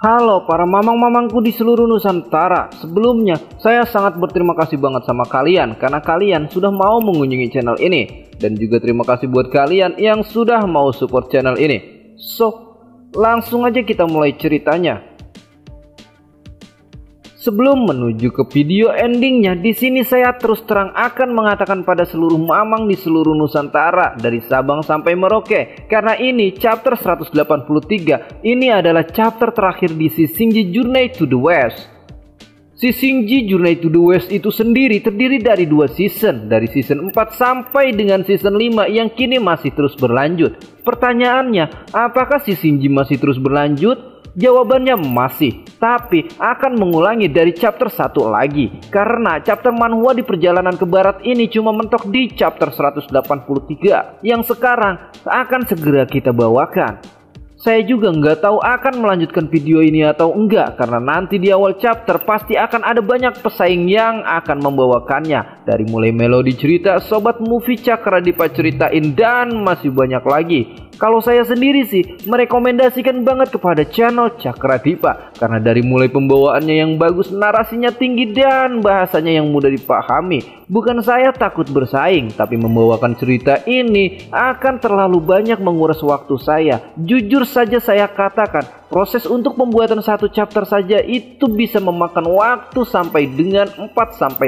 Halo para mamang-mamangku di seluruh Nusantara. Sebelumnya saya sangat berterima kasih banget sama kalian karena kalian sudah mau mengunjungi channel ini. Dan juga terima kasih buat kalian yang sudah mau support channel ini. So, langsung aja kita mulai ceritanya. Sebelum menuju ke video endingnya, di sini saya terus terang akan mengatakan pada seluruh mamang di seluruh Nusantara dari Sabang sampai Merauke, karena ini chapter 183. Ini adalah chapter terakhir di Sisingji Journey to the West. Sisingji Journey to the West itu sendiri terdiri dari 2 season, dari season 4 sampai dengan season 5 yang kini masih terus berlanjut. Pertanyaannya, apakah Sisingji masih terus berlanjut? Jawabannya masih, tapi akan mengulangi dari chapter 1 lagi. Karena chapter manhwa di perjalanan ke barat ini cuma mentok di chapter 183 yang sekarang akan segera kita bawakan. Saya juga nggak tahu akan melanjutkan video ini atau enggak, karena nanti di awal chapter pasti akan ada banyak pesaing yang akan membawakannya. Dari mulai melodi cerita, sobat movie Cakra Dipa ceritain, dan masih banyak lagi. Kalau saya sendiri sih merekomendasikan banget kepada channel Cakra Dipa, karena dari mulai pembawaannya yang bagus, narasinya tinggi, dan bahasanya yang mudah dipahami. Bukan saya takut bersaing, tapi membawakan cerita ini akan terlalu banyak menguras waktu saya. Jujur saja saya katakan, proses untuk pembuatan satu chapter saja itu bisa memakan waktu sampai dengan 4-5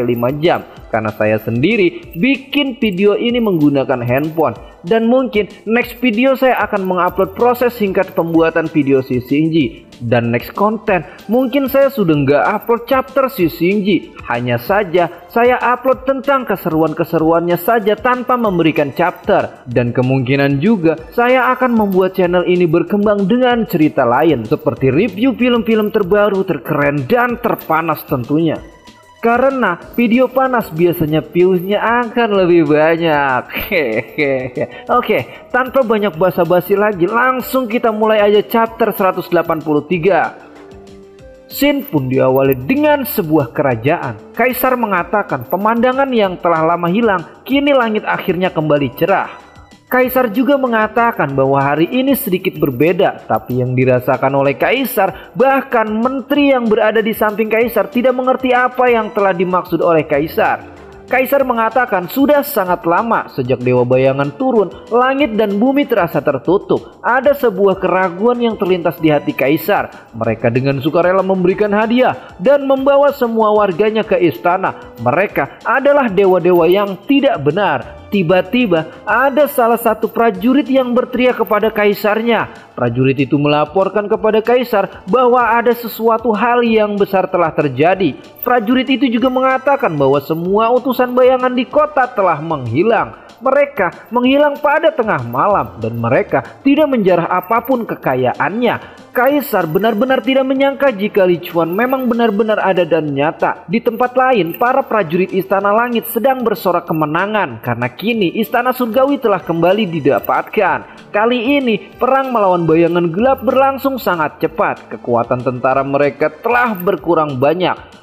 jam. Karena saya sendiri bikin video ini menggunakan handphone. Dan mungkin next video saya akan mengupload proses singkat pembuatan video Sisingji. Dan next konten mungkin saya sudah nggak upload chapter Sisingji. Hanya saja saya upload tentang keseruan-keseruannya saja tanpa memberikan chapter. Dan kemungkinan juga saya akan membuat channel ini berkembang dengan cerita lain, seperti review film-film terbaru, terkeren, dan terpanas tentunya. Karena video panas biasanya viewsnya akan lebih banyak. Oke, tanpa banyak basa-basi lagi, langsung kita mulai aja chapter 183. Scene pun diawali dengan sebuah kerajaan. Kaisar mengatakan pemandangan yang telah lama hilang, kini langit akhirnya kembali cerah. Kaisar juga mengatakan bahwa hari ini sedikit berbeda, tapi yang dirasakan oleh Kaisar, bahkan menteri yang berada di samping Kaisar tidak mengerti apa yang telah dimaksud oleh Kaisar. Kaisar mengatakan sudah sangat lama sejak Dewa Bayangan turun, langit dan bumi terasa tertutup. Ada sebuah keraguan yang terlintas di hati Kaisar. Mereka dengan sukarela memberikan hadiah dan membawa semua warganya ke istana. Mereka adalah dewa-dewa yang tidak benar. Tiba-tiba ada salah satu prajurit yang berteriak kepada kaisarnya. Prajurit itu melaporkan kepada kaisar bahwa ada sesuatu hal yang besar telah terjadi. Prajurit itu juga mengatakan bahwa semua utusan bayangan di kota telah menghilang. Mereka menghilang pada tengah malam dan mereka tidak menjarah apapun kekayaannya. Kaisar benar-benar tidak menyangka jika Li Chuan memang benar-benar ada dan nyata. Di tempat lain, para prajurit Istana Langit sedang bersorak kemenangan karena kini Istana Surgawi telah kembali didapatkan. Kali ini, perang melawan bayangan gelap berlangsung sangat cepat. Kekuatan tentara mereka telah berkurang banyak.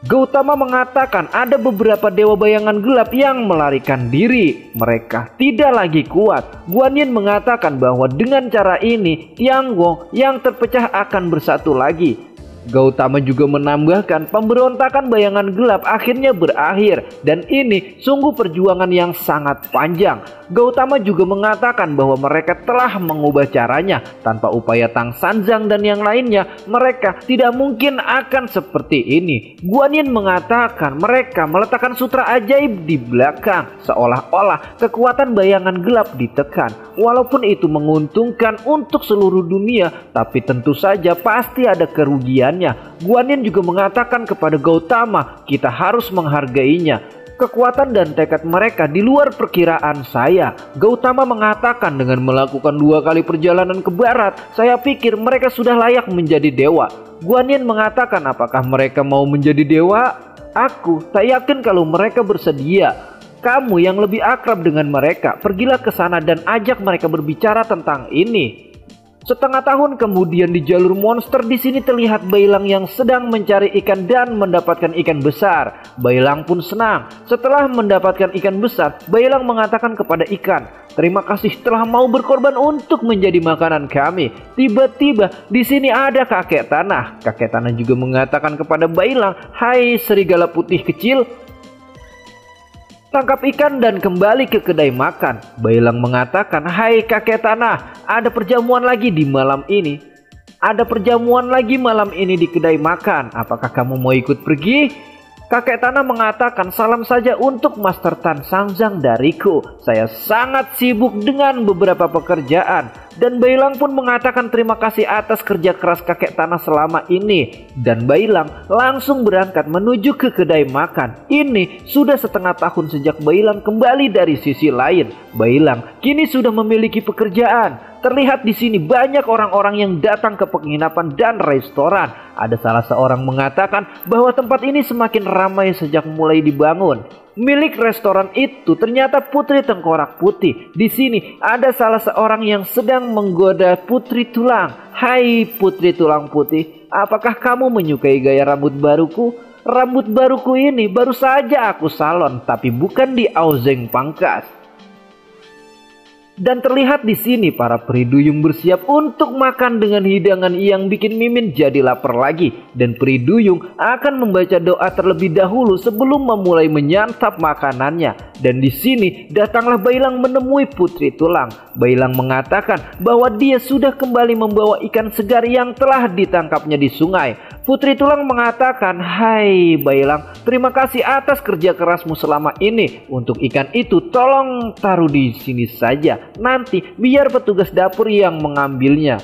Gautama mengatakan ada beberapa dewa bayangan gelap yang melarikan diri. Mereka tidak lagi kuat. Guan Yin mengatakan bahwa dengan cara ini Tiangong yang terpecah akan bersatu lagi. Gautama juga menambahkan pemberontakan bayangan gelap akhirnya berakhir dan ini sungguh perjuangan yang sangat panjang. Gautama juga mengatakan bahwa mereka telah mengubah caranya. Tanpa upaya Tang Sanzang dan yang lainnya, mereka tidak mungkin akan seperti ini. Guan Yin mengatakan mereka meletakkan sutra ajaib di belakang, seolah-olah kekuatan bayangan gelap ditekan. Walaupun itu menguntungkan untuk seluruh dunia, tapi tentu saja pasti ada kerugian. Guan Yin juga mengatakan kepada Gautama, kita harus menghargainya. Kekuatan dan tekad mereka di luar perkiraan saya. Gautama mengatakan dengan melakukan 2 kali perjalanan ke barat, saya pikir mereka sudah layak menjadi dewa. Guan Yin mengatakan apakah mereka mau menjadi dewa? Aku tak yakin kalau mereka bersedia. Kamu yang lebih akrab dengan mereka, pergilah ke sana dan ajak mereka berbicara tentang ini. Setengah tahun kemudian di jalur monster di sini terlihat Bailang yang sedang mencari ikan dan mendapatkan ikan besar. Bailang pun senang. Setelah mendapatkan ikan besar, Bailang mengatakan kepada ikan, "Terima kasih telah mau berkorban untuk menjadi makanan kami." Tiba-tiba di sini ada kakek tanah. Kakek tanah juga mengatakan kepada Bailang, "Hai serigala putih kecil, tangkap ikan dan kembali ke kedai makan." Bailang mengatakan, "Hai kakek tanah, ada perjamuan lagi di malam ini. Ada perjamuan lagi malam ini di kedai makan. Apakah kamu mau ikut pergi?" Kakek tanah mengatakan, "Salam saja untuk Master Tan Sanzang dariku. Saya sangat sibuk dengan beberapa pekerjaan." Dan Bailang pun mengatakan terima kasih atas kerja keras kakek tanah selama ini. Dan Bailang langsung berangkat menuju ke kedai makan. Ini sudah setengah tahun sejak Bailang kembali dari sisi lain. Bailang kini sudah memiliki pekerjaan. Terlihat di sini banyak orang-orang yang datang ke penginapan dan restoran. Ada salah seorang mengatakan bahwa tempat ini semakin ramai sejak mulai dibangun. Milik restoran itu ternyata Putri Tengkorak Putih. Di sini ada salah seorang yang sedang menggoda Putri Tulang. "Hai Putri Tulang Putih, apakah kamu menyukai gaya rambut baruku? Rambut baruku ini baru saja aku salon, tapi bukan di Aozeng Pangkas." Dan terlihat di sini para peri duyung bersiap untuk makan dengan hidangan yang bikin Mimin jadi lapar lagi. Dan peri duyung akan membaca doa terlebih dahulu sebelum memulai menyantap makanannya. Dan di sini datanglah Bailang menemui Putri Tulang. Bailang mengatakan bahwa dia sudah kembali membawa ikan segar yang telah ditangkapnya di sungai. Putri Tulang mengatakan, "Hai Bailang, terima kasih atas kerja kerasmu selama ini. Untuk ikan itu tolong taruh di sini saja. Nanti biar petugas dapur yang mengambilnya."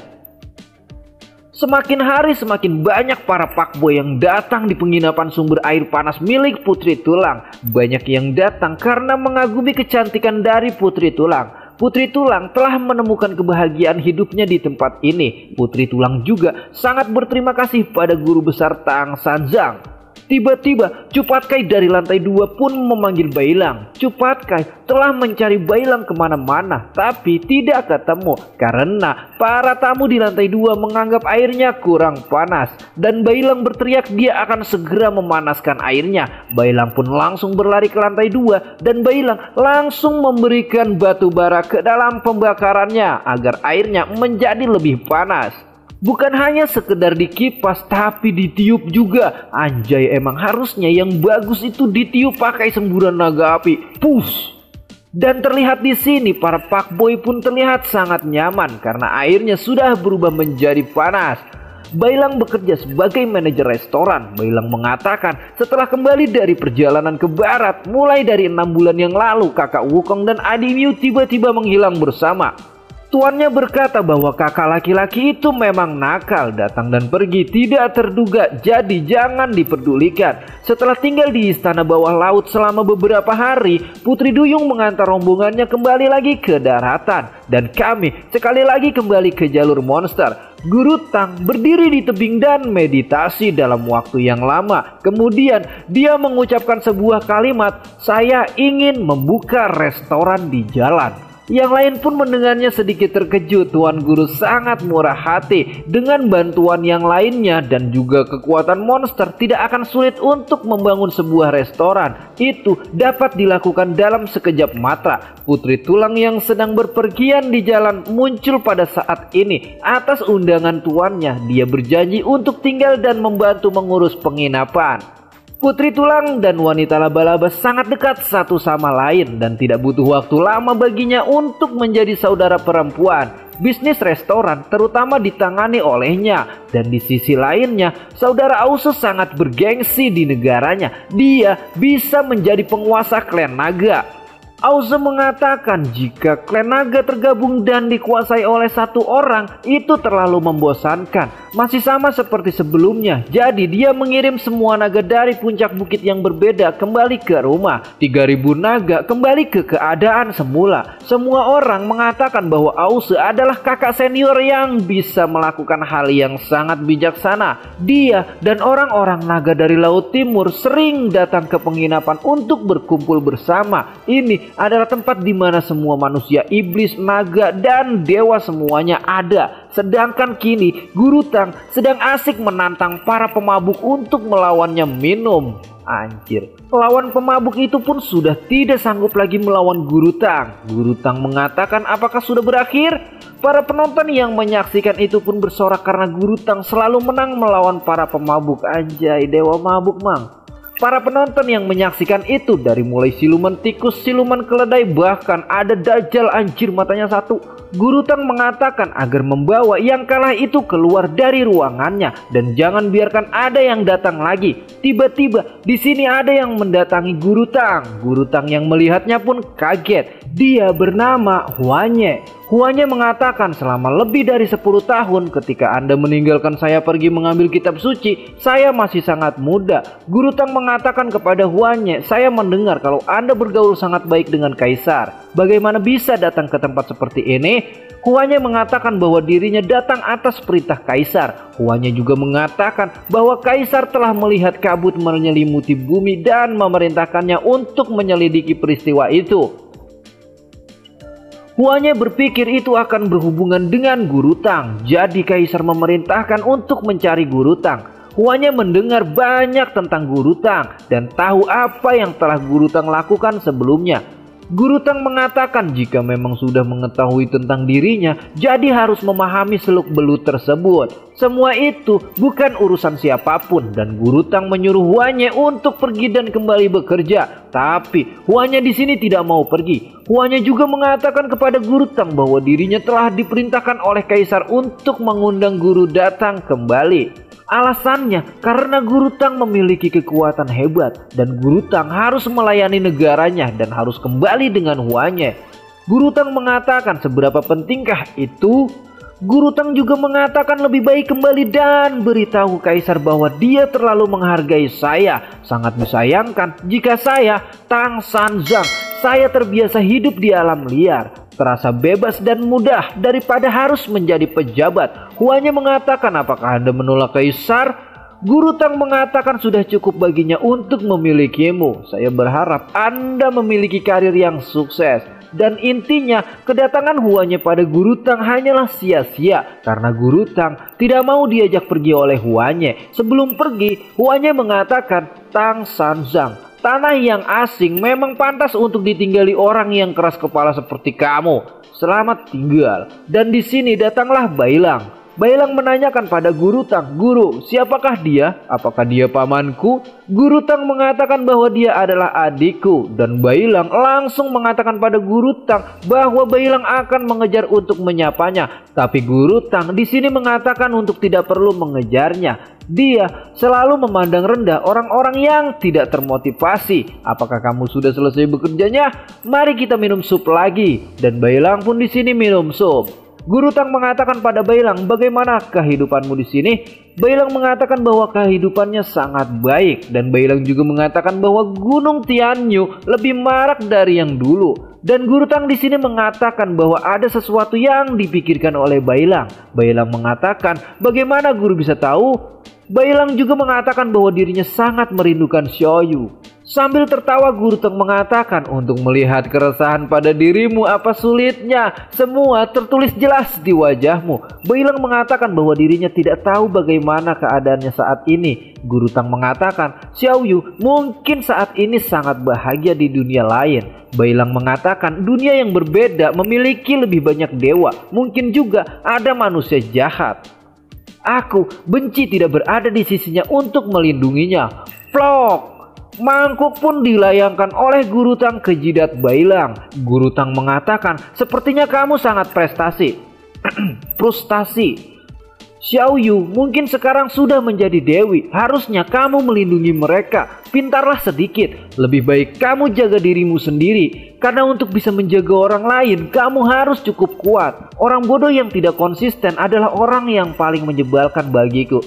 Semakin hari semakin banyak para fuckboy yang datang di penginapan sumber air panas milik Putri Tulang. Banyak yang datang karena mengagumi kecantikan dari Putri Tulang. Putri Tulang telah menemukan kebahagiaan hidupnya di tempat ini. Putri Tulang juga sangat berterima kasih pada guru besar Tang Sanzang. Tiba-tiba Cupatkai dari lantai 2 pun memanggil Bailang. Cupatkai telah mencari Bailang kemana-mana tapi tidak ketemu karena para tamu di lantai 2 menganggap airnya kurang panas. Dan Bailang berteriak dia akan segera memanaskan airnya. Bailang pun langsung berlari ke lantai 2 dan Bailang langsung memberikan batu bara ke dalam pembakarannya agar airnya menjadi lebih panas. Bukan hanya sekedar dikipas tapi ditiup juga. Anjay, emang harusnya yang bagus itu ditiup pakai semburan naga api. Push. Dan terlihat di sini para fuckboy pun terlihat sangat nyaman karena airnya sudah berubah menjadi panas. Bailang bekerja sebagai manajer restoran. Bailang mengatakan setelah kembali dari perjalanan ke barat mulai dari 6 bulan yang lalu, kakak Wukong dan adik Miu tiba-tiba menghilang bersama. Tuannya berkata bahwa kakak laki-laki itu memang nakal, datang dan pergi tidak terduga, jadi jangan diperdulikan. Setelah tinggal di istana bawah laut selama beberapa hari, Putri Duyung mengantar rombongannya kembali lagi ke daratan. Dan kami sekali lagi kembali ke jalur monster. Guru Tang berdiri di tebing dan meditasi dalam waktu yang lama. Kemudian dia mengucapkan sebuah kalimat, "Saya ingin membuka restoran di jalan." Yang lain pun mendengarnya sedikit terkejut. Tuan Guru sangat murah hati. Dengan bantuan yang lainnya dan juga kekuatan monster, tidak akan sulit untuk membangun sebuah restoran. Itu dapat dilakukan dalam sekejap mata. Putri Tulang yang sedang berpergian di jalan muncul pada saat ini. Atas undangan tuannya, dia berjanji untuk tinggal dan membantu mengurus penginapan. Putri Tulang dan wanita laba-laba sangat dekat satu sama lain dan tidak butuh waktu lama baginya untuk menjadi saudara perempuan. Bisnis restoran terutama ditangani olehnya, dan di sisi lainnya saudara Ause sangat bergengsi di negaranya. Dia bisa menjadi penguasa klan naga. Ause mengatakan jika klan naga tergabung dan dikuasai oleh satu orang itu terlalu membosankan. Masih sama seperti sebelumnya. Jadi dia mengirim semua naga dari puncak bukit yang berbeda kembali ke rumah. 3000 naga kembali ke keadaan semula. Semua orang mengatakan bahwa Ause adalah kakak senior yang bisa melakukan hal yang sangat bijaksana. Dia dan orang-orang naga dari Laut Timur sering datang ke penginapan untuk berkumpul bersama. Ini adalah tempat di mana semua manusia, iblis, naga, dan dewa semuanya ada. Sedangkan kini Guru Tang sedang asik menantang para pemabuk untuk melawannya minum. Anjir, lawan pemabuk itu pun sudah tidak sanggup lagi melawan Guru Tang. Guru Tang mengatakan apakah sudah berakhir? Para penonton yang menyaksikan itu pun bersorak karena Guru Tang selalu menang melawan para pemabuk. Anjay, dewa mabuk mang. Para penonton yang menyaksikan itu dari mulai siluman tikus, siluman keledai, bahkan ada dajjal, anjir matanya satu. Guru Tang mengatakan agar membawa yang kalah itu keluar dari ruangannya dan jangan biarkan ada yang datang lagi. Tiba-tiba di sini ada yang mendatangi Guru Tang. Guru Tang yang melihatnya pun kaget. Dia bernama Huanye. Huanye mengatakan selama lebih dari 10 tahun ketika Anda meninggalkan saya pergi mengambil kitab suci, saya masih sangat muda. Guru Tang mengatakan kepada Huanye, saya mendengar kalau Anda bergaul sangat baik dengan Kaisar. Bagaimana bisa datang ke tempat seperti ini? Huanye mengatakan bahwa dirinya datang atas perintah Kaisar. Huanye juga mengatakan bahwa Kaisar telah melihat kabut menyelimuti bumi dan memerintahkannya untuk menyelidiki peristiwa itu. Huanye berpikir itu akan berhubungan dengan Guru Tang. Jadi Kaisar memerintahkan untuk mencari Guru Tang. Huanye mendengar banyak tentang Guru Tang dan tahu apa yang telah Guru Tang lakukan sebelumnya. Guru Tang mengatakan jika memang sudah mengetahui tentang dirinya, jadi harus memahami seluk-beluk tersebut. Semua itu bukan urusan siapapun dan Guru Tang menyuruh Huanye untuk pergi dan kembali bekerja. Tapi Huanye di sini tidak mau pergi. Huanye juga mengatakan kepada Guru Tang bahwa dirinya telah diperintahkan oleh Kaisar untuk mengundang Guru datang kembali. Alasannya karena Guru Tang memiliki kekuatan hebat dan Guru Tang harus melayani negaranya dan harus kembali dengan Huanye. Guru Tang mengatakan seberapa pentingkah itu? Guru Tang juga mengatakan lebih baik kembali dan beritahu Kaisar bahwa dia terlalu menghargai saya. Sangat disayangkan jika saya, Tang Sanzang, saya terbiasa hidup di alam liar, terasa bebas dan mudah daripada harus menjadi pejabat. Huanye mengatakan apakah Anda menolak Kaisar? Guru Tang mengatakan sudah cukup baginya untuk memilikimu. Saya berharap Anda memiliki karir yang sukses. Dan intinya kedatangan Huanye pada Guru Tang hanyalah sia-sia karena Guru Tang tidak mau diajak pergi oleh Huanye. Sebelum pergi, Huanye mengatakan, Tang Sanzang, tanah yang asing memang pantas untuk ditinggali orang yang keras kepala seperti kamu. Selamat tinggal. Dan di sini datanglah Bailang. Bailang menanyakan pada Guru Tang, Guru, siapakah dia? Apakah dia pamanku? Guru Tang mengatakan bahwa dia adalah adikku. Dan Bailang langsung mengatakan pada Guru Tang bahwa Bailang akan mengejar untuk menyapanya. Tapi Guru Tang di sini mengatakan untuk tidak perlu mengejarnya. Dia selalu memandang rendah orang-orang yang tidak termotivasi. Apakah kamu sudah selesai bekerjanya? Mari kita minum sup lagi. Dan Bailang pun di sini minum sup. Guru Tang mengatakan pada Bailang, bagaimana kehidupanmu di sini? Bailang mengatakan bahwa kehidupannya sangat baik dan Bailang juga mengatakan bahwa Gunung Tianyu lebih marak dari yang dulu. Dan Guru Tang di sini mengatakan bahwa ada sesuatu yang dipikirkan oleh Bailang. Bailang mengatakan, bagaimana guru bisa tahu? Bailang juga mengatakan bahwa dirinya sangat merindukan Xiaoyu. Sambil tertawa Guru Tang mengatakan, untuk melihat keresahan pada dirimu apa sulitnya, semua tertulis jelas di wajahmu. Bailang mengatakan bahwa dirinya tidak tahu bagaimana keadaannya saat ini. Guru Tang mengatakan, Xiaoyu mungkin saat ini sangat bahagia di dunia lain. Bailang mengatakan dunia yang berbeda memiliki lebih banyak dewa, mungkin juga ada manusia jahat. Aku benci tidak berada di sisinya untuk melindunginya. Vlog. Mangkuk pun dilayangkan oleh Guru Tang ke jidat Bailang. Guru Tang mengatakan, sepertinya kamu sangat frustasi. Xiaoyu mungkin sekarang sudah menjadi dewi. Harusnya kamu melindungi mereka. Pintarlah sedikit. Lebih baik kamu jaga dirimu sendiri. Karena untuk bisa menjaga orang lain, kamu harus cukup kuat. Orang bodoh yang tidak konsisten adalah orang yang paling menyebalkan bagiku.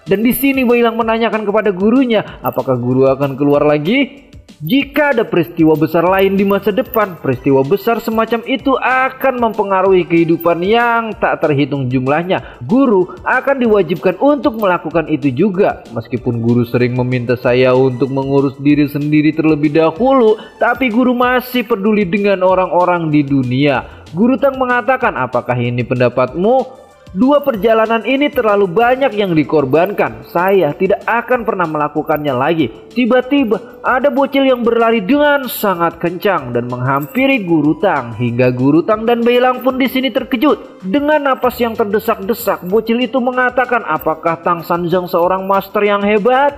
Dan di sini Bailang menanyakan kepada gurunya, apakah guru akan keluar lagi? Jika ada peristiwa besar lain di masa depan, peristiwa besar semacam itu akan mempengaruhi kehidupan yang tak terhitung jumlahnya. Guru akan diwajibkan untuk melakukan itu juga. Meskipun guru sering meminta saya untuk mengurus diri sendiri terlebih dahulu, tapi guru masih peduli dengan orang-orang di dunia. Guru Tang mengatakan, apakah ini pendapatmu? Dua perjalanan ini terlalu banyak yang dikorbankan. Saya tidak akan pernah melakukannya lagi. Tiba-tiba ada bocil yang berlari dengan sangat kencang dan menghampiri Guru Tang. Hingga Guru Tang dan Beilang pun di sini terkejut. Dengan napas yang terdesak-desak, bocil itu mengatakan, apakah Tang Sanzang seorang master yang hebat?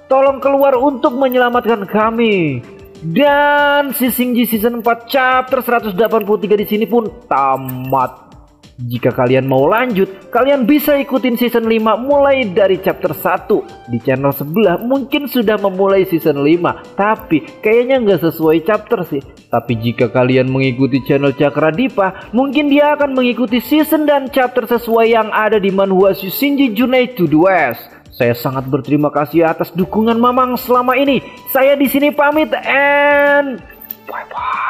Tolong keluar untuk menyelamatkan kami. Dan Sisingji season 4 chapter 183 di sini pun tamat. Jika kalian mau lanjut, kalian bisa ikutin season 5 mulai dari chapter 1. Di channel sebelah mungkin sudah memulai season 5, tapi kayaknya nggak sesuai chapter sih. Tapi jika kalian mengikuti channel Cakra Dipa, mungkin dia akan mengikuti season dan chapter sesuai yang ada di manhwa Shinji Junai to the West. Saya sangat berterima kasih atas dukungan Mamang selama ini. Saya di sini pamit and bye bye.